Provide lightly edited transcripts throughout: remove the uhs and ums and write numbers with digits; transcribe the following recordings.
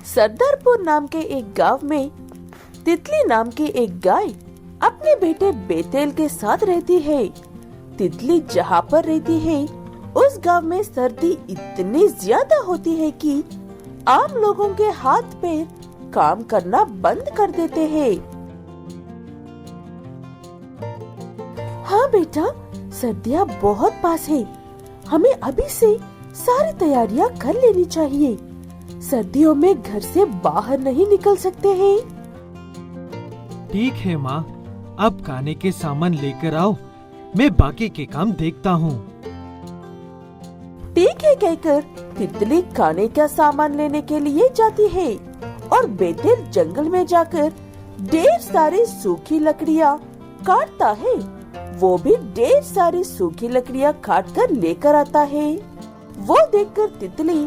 सरदारपुर नाम के एक गांव में तितली नाम की एक गाय अपने बेटे बेतेल के साथ रहती है। तितली जहाँ पर रहती है उस गांव में सर्दी इतनी ज्यादा होती है कि आम लोगों के हाथ पैर काम करना बंद कर देते हैं। हाँ बेटा, सर्दियाँ बहुत पास है, हमें अभी से सारी तैयारियाँ कर लेनी चाहिए। सर्दियों में घर से बाहर नहीं निकल सकते हैं। ठीक है माँ, अब खाने के सामान लेकर आओ, मैं बाकी के काम देखता हूँ। ठीक है कहकर तितली खाने का सामान लेने के लिए जाती है और बेतेल जंगल में जाकर ढेर सारी सूखी लकड़ियाँ काटता है। वो भी ढेर सारी सूखी लकड़ियाँ काट कर लेकर आता है। वो देखकर तितली,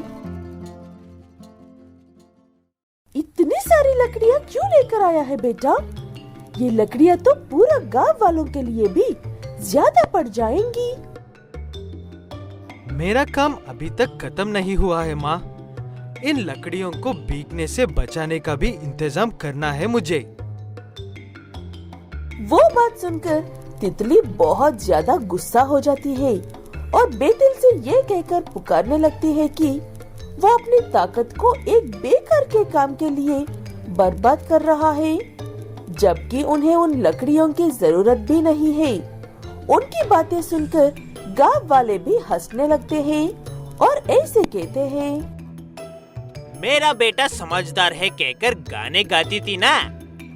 इतनी सारी लकड़ियाँ क्यों लेकर आया है बेटा? ये लकड़ियाँ तो पूरा गांव वालों के लिए भी ज्यादा पड़ जाएंगी। मेरा काम अभी तक खत्म नहीं हुआ है माँ। इन लकड़ियों को भीगने से बचाने का भी इंतजाम करना है मुझे। वो बात सुनकर तितली बहुत ज्यादा गुस्सा हो जाती है और बेतेल से ये कहकर पुकारने लगती है कि वो अपनी ताकत को एक बेकार के काम के लिए बर्बाद कर रहा है, जबकि उन्हें उन लकड़ियों की जरूरत भी नहीं है। उनकी बातें सुनकर गांव वाले भी हंसने लगते हैं और ऐसे कहते हैं, मेरा बेटा समझदार है कहकर गाने गाती थी ना,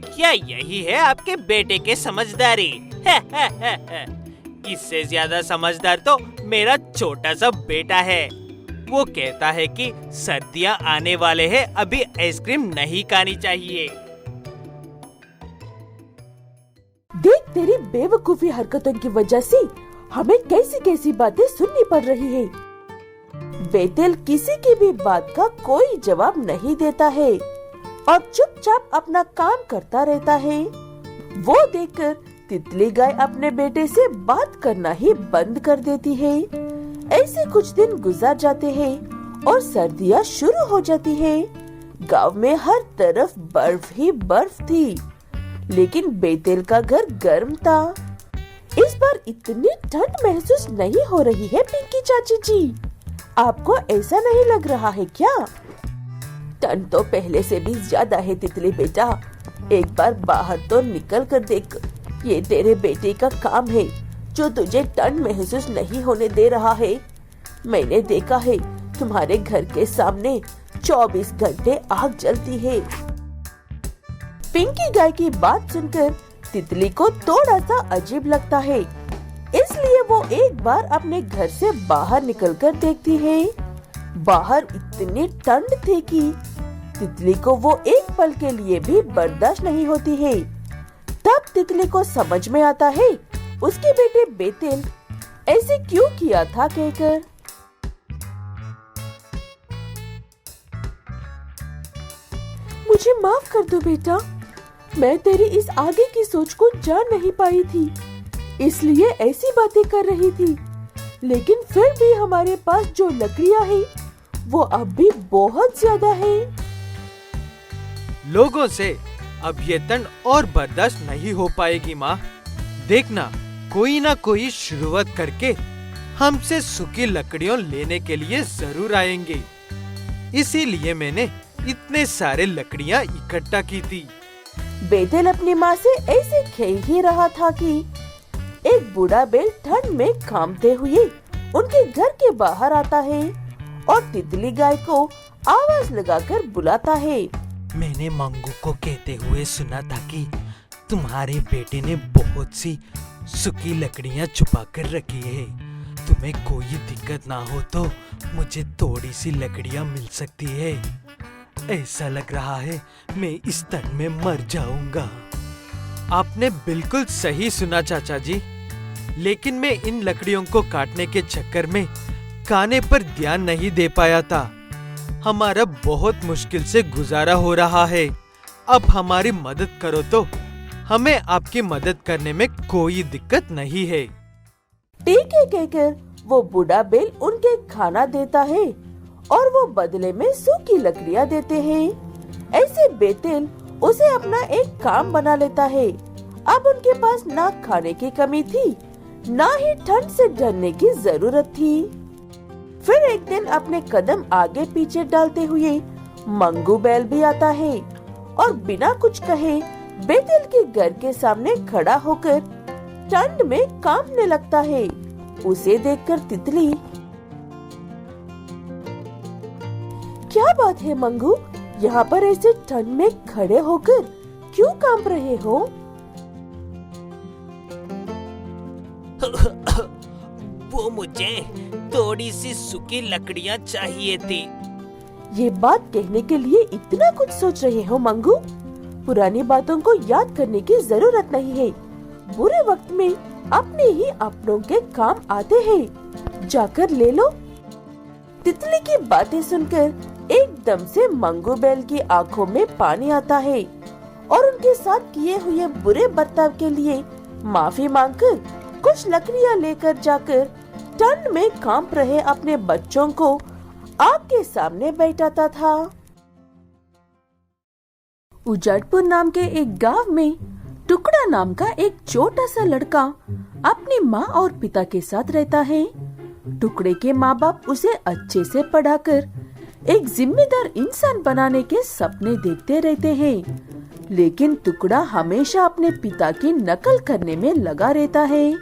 क्या यही है आपके बेटे के समझदारी? इससे ज्यादा समझदार तो मेरा छोटा सा बेटा है। वो कहता है कि सर्दियाँ आने वाले हैं, अभी आइसक्रीम नहीं खानी चाहिए। देख, तेरी बेवकूफी हरकतों की वजह से हमें कैसी कैसी बातें सुननी पड़ रही है। बेतेल किसी की भी बात का कोई जवाब नहीं देता है और चुपचाप अपना काम करता रहता है। वो देखकर तितली गाय अपने बेटे से बात करना ही बंद कर देती है। ऐसे कुछ दिन गुजर जाते हैं और सर्दियाँ शुरू हो जाती है। गांव में हर तरफ बर्फ ही बर्फ थी, लेकिन बेतेल का घर गर्म था। इस बार इतनी ठंड महसूस नहीं हो रही है पिंकी चाची जी, आपको ऐसा नहीं लग रहा है क्या? ठंड तो पहले से भी ज्यादा है तितली बेटा, एक बार बाहर तो निकल कर देख। ये तेरे बेटे का काम है जो तुझे ठंड महसूस नहीं होने दे रहा है। मैंने देखा है तुम्हारे घर के सामने 24 घंटे आग जलती है। पिंकी गाय की बात सुनकर तितली को थोड़ा सा अजीब लगता है, इसलिए वो एक बार अपने घर से बाहर निकलकर देखती है। बाहर इतनी ठंड थी कि तितली को वो एक पल के लिए भी बर्दाश्त नहीं होती है। तब तितली को समझ में आता है उसके बेटे बेतेल ऐसे क्यों किया था कहकर। मुझे माफ कर दो बेटा, मैं तेरी इस आगे की सोच को जान नहीं पाई थी, इसलिए ऐसी बातें कर रही थी। लेकिन फिर भी हमारे पास जो लकड़ियाँ हैं, वो अब भी बहुत ज्यादा है। लोगों से अब ये ठंड और बर्दाश्त नहीं हो पाएगी माँ। देखना, कोई ना कोई शुरुआत करके हमसे सूखी लकड़ियों लेने के लिए जरूर आएंगे। इसीलिए मैंने इतने सारे लकड़ियाँ इकट्ठा की थी। बेतेल अपनी माँ से ऐसे खेल ही रहा था कि एक बूढ़ा बैल ठंड में घामते हुए उनके घर के बाहर आता है और तितली गाय को आवाज लगाकर बुलाता है। मैंने मंगू को कहते हुए सुना था कि तुम्हारे बेटे ने बहुत सी सूखी लकड़ियाँ छुपा कर रखी है। तुम्हें कोई दिक्कत ना हो तो मुझे थोड़ी सी लकड़ियाँ मिल सकती है। ऐसा लग रहा है मैं इस ठंड में मर जाऊंगा। आपने बिल्कुल सही सुना चाचा जी, लेकिन मैं इन लकड़ियों को काटने के चक्कर में खाने पर ध्यान नहीं दे पाया था। हमारा बहुत मुश्किल से गुजारा हो रहा है। अब हमारी मदद करो तो हमें आपकी मदद करने में कोई दिक्कत नहीं है। ठीक है कहकर वो बूढ़ा बैल उनके खाना देता है और वो बदले में सूखी लकड़ियाँ देते हैं। ऐसे बेतेल उसे अपना एक काम बना लेता है। अब उनके पास ना खाने की कमी थी, ना ही ठंड से डरने की जरूरत थी। फिर एक दिन अपने कदम आगे पीछे डालते हुए मंगू बैल भी आता है और बिना कुछ कहे बेतेल के घर के सामने खड़ा होकर ठंड में कांपने लगता है। उसे देखकर तितली, क्या बात है मंगू, यहाँ पर ऐसे ठंड में खड़े होकर क्यों कांप रहे हो? वो मुझे थोड़ी सी सूखी लकड़ियाँ चाहिए थी। ये बात कहने के लिए इतना कुछ सोच रहे हो मंगू? पुरानी बातों को याद करने की जरूरत नहीं है। बुरे वक्त में अपने ही अपनों के काम आते हैं, जाकर ले लो। तितली की बातें सुनकर एकदम से मंगू बैल की आंखों में पानी आता है और उनके साथ किए हुए बुरे बर्ताव के लिए माफी मांगकर कुछ लकड़ियां लेकर जाकर ठंड में कांप रहे अपने बच्चों को आग के सामने बैठाता था। उजड़पुर नाम के एक गांव में टुकड़ा नाम का एक छोटा सा लड़का अपनी माँ और पिता के साथ रहता है। टुकड़े के माँ बाप उसे अच्छे से पढ़ाकर एक जिम्मेदार इंसान बनाने के सपने देखते रहते हैं, लेकिन टुकड़ा हमेशा अपने पिता की नकल करने में लगा रहता है।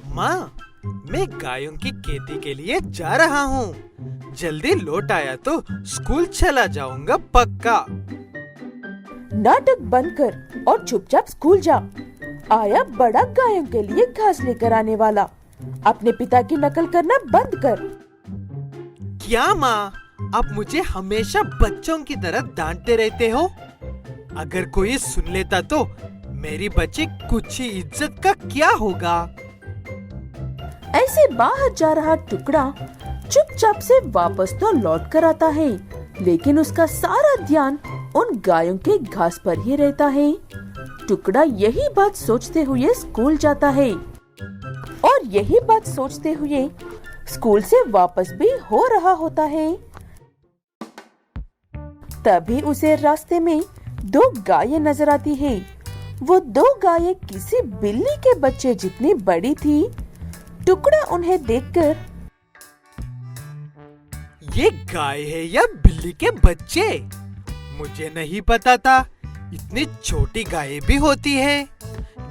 माँ, मैं गायों की खेती के लिए जा रहा हूँ। जल्दी लौट आया तो स्कूल चला जाऊंगा पक्का। नाटक बंद कर और चुपचाप स्कूल जा। आया बड़ा गायों के लिए घास लेकर आने वाला। अपने पिता की नकल करना बंद कर। क्या माँ, आप मुझे हमेशा बच्चों की तरह डांटते रहते हो। अगर कोई सुन लेता तो मेरी बच्ची कुछ ही इज्जत का क्या होगा। ऐसे बाहर जा रहा टुकड़ा चुपचाप से वापस तो लौट कर आता है, लेकिन उसका सारा ध्यान उन गायों के घास पर ही रहता है। टुकड़ा यही बात सोचते हुए स्कूल जाता है और यही बात सोचते हुए स्कूल से वापस भी हो रहा होता है। तभी उसे रास्ते में दो गायें नजर आती है। वो दो गायें किसी बिल्ली के बच्चे जितनी बड़ी थी। टुकड़ा उन्हें देखकर, ये गाय है या बिल्ली के बच्चे? मुझे नहीं पता था इतनी छोटी गायें भी होती है।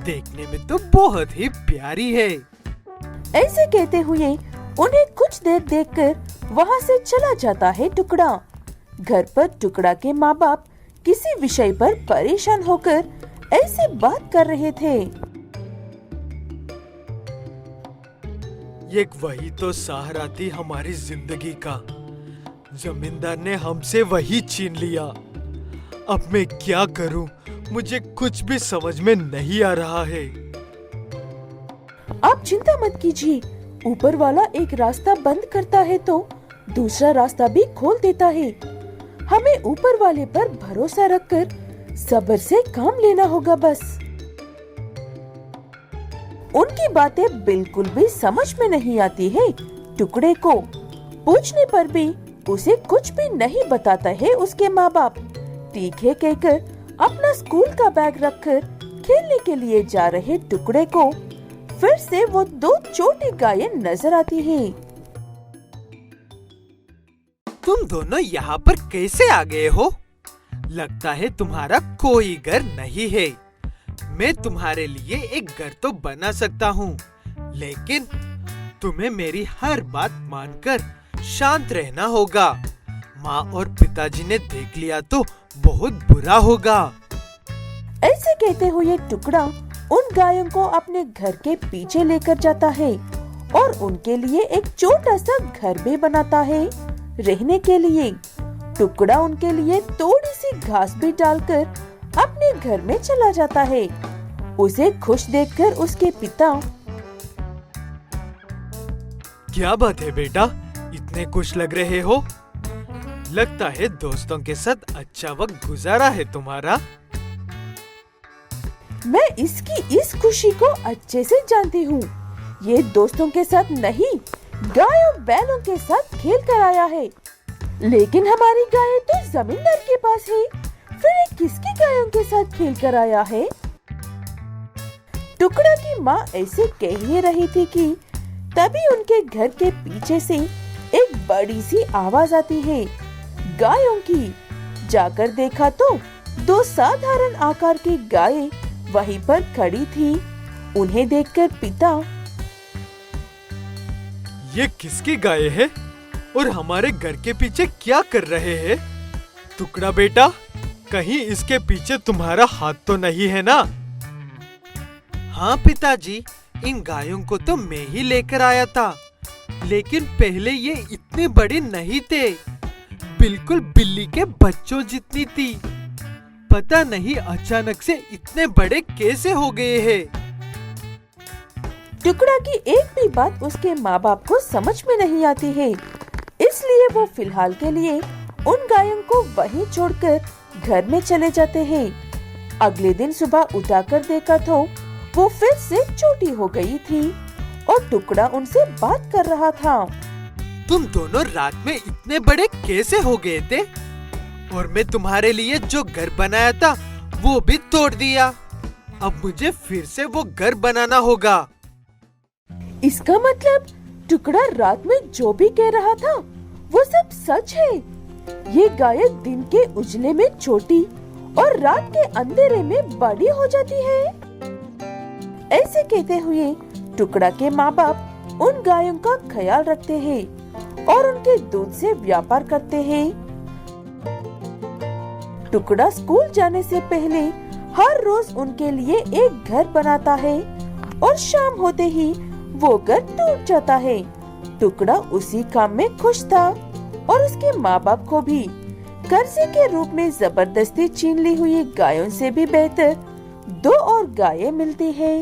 देखने में तो बहुत ही प्यारी है। ऐसे कहते हुए उन्हें कुछ देर देखकर वहाँ से चला जाता है टुकड़ा। घर पर टुकड़ा के माँ बाप किसी विषय पर परेशान होकर ऐसे बात कर रहे थे। एक वही तो सहारा थी हमारी जिंदगी का। जमींदार ने हमसे वही छीन लिया। अब मैं क्या करूं? मुझे कुछ भी समझ में नहीं आ रहा है। आप चिंता मत कीजिए, ऊपर वाला एक रास्ता बंद करता है तो दूसरा रास्ता भी खोल देता है। हमें ऊपर वाले पर भरोसा रखकर सब्र से काम लेना होगा बस। उनकी बातें बिल्कुल भी समझ में नहीं आती है। टुकड़े को पूछने पर भी उसे कुछ भी नहीं बताता है उसके माँ बाप। ठीक है कहकर अपना स्कूल का बैग रखकर खेलने के लिए जा रहे टुकड़े को फिर से वो दो छोटी गायें नजर आती हैं। तुम दोनों यहाँ पर कैसे आ गए हो? लगता है तुम्हारा कोई घर नहीं है। मैं तुम्हारे लिए एक घर तो बना सकता हूँ, लेकिन तुम्हें मेरी हर बात मानकर शांत रहना होगा। माँ और पिताजी ने देख लिया तो बहुत बुरा होगा। ऐसे कहते हुए टुकड़ा उन गायों को अपने घर के पीछे लेकर जाता है और उनके लिए एक छोटा सा घर भी बनाता है रहने के लिए। टुकड़ा उनके लिए थोड़ी सी घास भी डालकर अपने घर में चला जाता है। उसे खुश देखकर उसके पिता, क्या बात है बेटा, इतने खुश लग रहे हो? लगता है दोस्तों के साथ अच्छा वक्त गुजारा है तुम्हारा। मैं इसकी इस खुशी को अच्छे से जानती हूँ। ये दोस्तों के साथ नहीं, गायों बैलों के साथ खेल कर आया है। लेकिन हमारी गाय तो जमींदार के पास है, फिर ये किसकी गायों के साथ खेल कर आया है? टुकड़ा की माँ ऐसे कह ही रही थी कि तभी उनके घर के पीछे से एक बड़ी सी आवाज आती है, गायों की। जाकर देखा तो दो साधारण आकार की गायें वहीं पर खड़ी थी। उन्हें देखकर पिता, ये किसकी गाय है और हमारे घर के पीछे क्या कर रहे हैं? टुकड़ा बेटा, कहीं इसके पीछे तुम्हारा हाथ तो नहीं है ना? हाँ पिताजी, इन गायों को तो मैं ही लेकर आया था, लेकिन पहले ये इतने बड़े नहीं थे, बिल्कुल बिल्ली के बच्चों जितनी थी। पता नहीं अचानक से इतने बड़े कैसे हो गए हैं। टुकड़ा की एक भी बात उसके माँ बाप को समझ में नहीं आती है, इसलिए वो फिलहाल के लिए उन गायों को वहीं छोड़कर घर में चले जाते हैं। अगले दिन सुबह उठाकर देखा तो वो फिर से छोटी हो गई थी और टुकड़ा उनसे बात कर रहा था। तुम दोनों रात में इतने बड़े कैसे हो गए थे? और मैं तुम्हारे लिए जो घर बनाया था वो भी तोड़ दिया। अब मुझे फिर से वो घर बनाना होगा। इसका मतलब टुकड़ा रात में जो भी कह रहा था वो सब सच है। ये गाय दिन के उजले में छोटी और रात के अंधेरे में बड़ी हो जाती है। ऐसे कहते हुए टुकड़ा के माँ बाप उन गायों का ख्याल रखते हैं और उनके दूध से व्यापार करते हैं। टुकड़ा स्कूल जाने से पहले हर रोज उनके लिए एक घर बनाता है और शाम होते ही वो घर टूट जाता है। टुकड़ा उसी काम में खुश था और उसके माँ बाप को भी कर्जे के रूप में जबरदस्ती छीन ली हुई गायों से भी बेहतर 2 और गायें मिलती है।